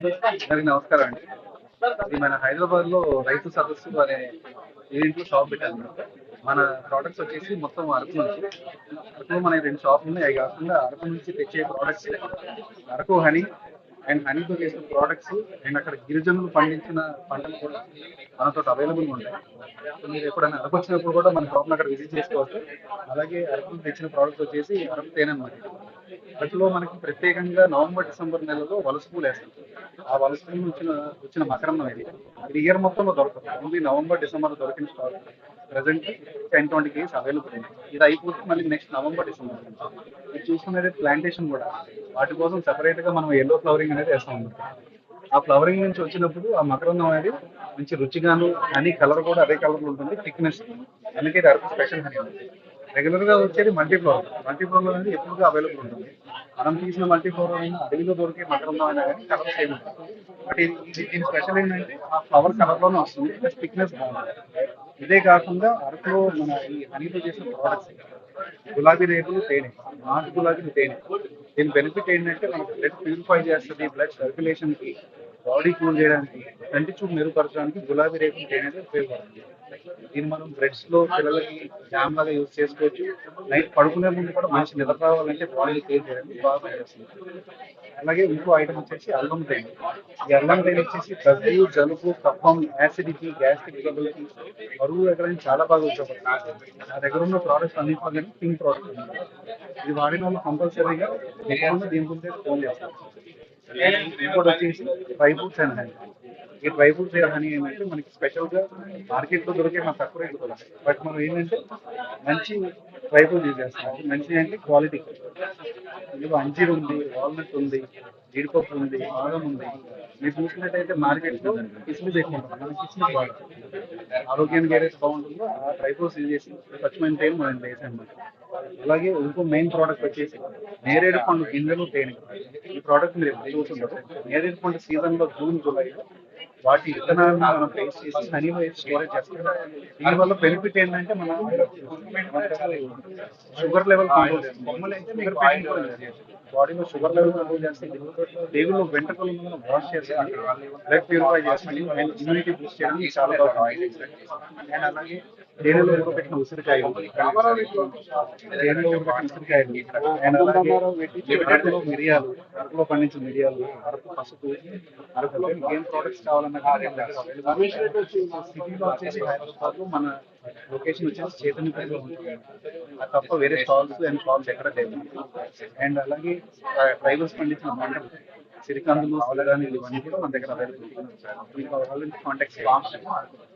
అందరికీ నమస్కారం అండి. ఇది మన హైదరాబాద్ లో రైతు సదస్సు అనే ఈవెంట్ షాప్ పెట్టాను మేడం. మన ప్రోడక్ట్స్ వచ్చేసి మొత్తం అరకు నుంచి. అరకులో మనకి రెండు షాపులు ఉన్నాయి. అవి కాకుండా అరకు నుంచి తెచ్చే ప్రోడక్ట్స్ అరకు హనీ అండ్ హనీతో చేసిన ప్రోడక్ట్స్ అండ్ అక్కడ గిరిజనులు పండించిన పంటలు కూడా మనతో అవైలబుల్ ఉంటాయి. సో మీరు ఎప్పుడైనా అరకు వచ్చినప్పుడు కూడా మన షాప్ని అక్కడ విజిట్ చేసుకోవచ్చు. అలాగే అరకు తెచ్చిన ప్రోడక్ట్స్ వచ్చేసి అరకు తేనె అన్నమాట. అరకులో మనకి ప్రత్యేకంగా నవంబర్ డిసెంబర్ నెలలో వలస పూలు వేస్తాం. ఆ వలస పూలు వచ్చిన మకరంలో ఇది ఇయర్ మొత్తంలో దొరకదు. ఓన్లీ నవంబర్ డిసెంబర్ దొరికిన స్టాక్ ప్రజెంట్ 10-20 కేజీస్ అవైలబుల్ ఉంది. ఇది అయిపోతే మళ్ళీ నెక్స్ట్ నవంబర్ డిసెంబర్ ఇది చూసుకునేది ప్లాంటేషన్ కూడా వాటి కోసం సెపరేట్ గా మనం ఎల్లో ఫ్లవరింగ్ అనేది వేస్తాం అన్నమాట. ఆ ఫ్లవరింగ్ నుంచి వచ్చినప్పుడు ఆ మకరందం అనేది మంచి రుచిగాను హనీ కలర్ కూడా అదే కలర్ ఉంటుంది, థిక్నెస్. అందుకే ఇది అరకు స్పెషల్ హనీ. రెగ్యులర్ గా వచ్చేది మల్టీఫ్లోర్ అనేది ఎప్పుడుగా అవైలబుల్ ఉంటుంది. మనం తీసిన మల్టీఫ్లోర్ అయినా అడవిలో దొరికే మకరందం అయినా కానీ కలర్ సేమ్ ఉంటుంది. బట్ దీని స్పెషల్ ఏంటంటే ఆ ఫ్లవర్ కలర్ లోనే వస్తుంది, ప్లస్ థిక్నెస్ బాగుంటుంది. ఇదే కాకుండా అరకులో మన ఈ హనీతో చేసిన ప్రోడక్ట్స్ గులాబీ రేకులు తేనె, నాటు గులాబీలు తేనె. దీని బెనిఫిట్ ఏంటంటే మనకు బ్లడ్ ప్యూరిఫై చేస్తుంది, బ్లడ్ సర్క్యులేషన్ కి, బాడీ కూల్ చేయడానికి, కంటి చూపు మెరుగుపరచడానికి గులాబీ రేకులు తేనె అనేది ఉపయోగపడుతుంది. దీన్ని మనం బ్రెడ్స్ లో పిల్లలకి జామ్ లాగా యూజ్ చేసుకోవచ్చు. నైట్ పడుకునే ముందు కూడా మంచి నిద్ర రావాలంటే బాడీ కేర్ చేయడానికి బాగా పనిచేస్తుంది. అలాగే ఇంకో ఐటమ్ వచ్చేసి అల్లం తేనె. ఈ అల్లం తేనె వచ్చేసి దగ్గు, జలుబు, కఫం, యాసిడిటీ, గ్యాస్ట్రిక్ ట్రబుల్కి, బరువు ఎక్కడానికి చాలా బాగా ఉపయోగపడుతుంది. నా దగ్గర ఉన్న ప్రోడక్ట్స్ అన్నింటిలో పింక్ ప్రోడక్ట్ ఉంది. ఇది వాడిన వాళ్ళు కంపల్సరీగా దీని గురించి ఫోన్ చేస్తారు. ఇంకోటి వచ్చేసి డ్రై ఫ్రూట్స్ అండ్ హనీ. ఈ డ్రై ఫ్రూట్స్ హనీ ఏంటంటే మనకి స్పెషల్ గా మార్కెట్ లో దొరికే మన తక్కువ రేట్లు కూడా, బట్ మనం ఏంటంటే మంచి డ్రై ఫ్రూట్స్ యూజ్ చేస్తాం. మంచి అంటే క్వాలిటీ. ఇందులో అంజీర్ ఉంది, వాల్నట్ ఉంది, జీడిపప్పు ఉంది, బాదం ఉంది. మీరు చూసినట్టయితే మార్కెట్ లో కిస్మిస్ ఎక్కువ ఉంటుంది, మన కిస్మిస్ బాగా ఆరోగ్యానికి ఏదైతే బాగుంటుందో ఆ డ్రై ఫ్రూట్స్ యూజ్ చేసి స్వచ్ఛమైన తేనె మనం వేసాం. అలాగే ఇంకో మెయిన్ ప్రోడక్ట్ వచ్చేసి నేరేడు పండు గింజలు తేనె. ఈ ప్రోడక్ట్ మీరు ఎప్పుడు చూసుంటారు. నేరేడు పండు సీజన్ లో జూన్ జూలైలో వాటి విత్తనాలను మనం పేస్ట్ చేసి హనీలో వేసి స్టోరేజ్ చేస్తాం. దీనివల్ల బెనిఫిట్ ఏంటంటే మన షుగర్ లెవెల్ కంట్రోల్ చేస్తుంది, బాడీలో షుగర్ లెవెల్ కంట్రోల్ చేస్తుంది, దేవుళ్ళు వెంట్రుకలు వాష్ చేస్తుంది, బ్లడ్ ప్యూరిఫై చేస్తుంది అండ్ ఇమ్యూనిటీ బూస్ట్ చేయడానికి చాలా బాగా. అండ్ అలాగే తేనెలో ఉడకబెట్టిన ఉసిరికాయలు, తేనెలో ఉడకబెట్టిన ఉసిరికాయలు అండ్ అలాగే అరకులో మిరియాలు, అరకులో పండించిన మిరియాలు, అరకు పసుపు. అరకులో ఏం ప్రోడక్ట్స్ కావాలన్నా కానీ మన దగ్గర అవైలబుల్. సిటీలో వచ్చేసి హైదరాబాద్ లో మన లొకేషన్ వచ్చేసి చైతన్యపల్లిలో ఉంటుంది. అది తప్ప వేరే స్టాల్స్ అండ్ షాప్స్ ఎక్కడ లేదు. అండ్ అలాగే ట్రైబల్స్ పండించిన పంటలు సిరికందులు, అవలగాని ఇవన్నీ కూడా మన దగ్గర అవైలబుల్. మీకు కావాలంటే కాంటాక్ట్ చేయండి.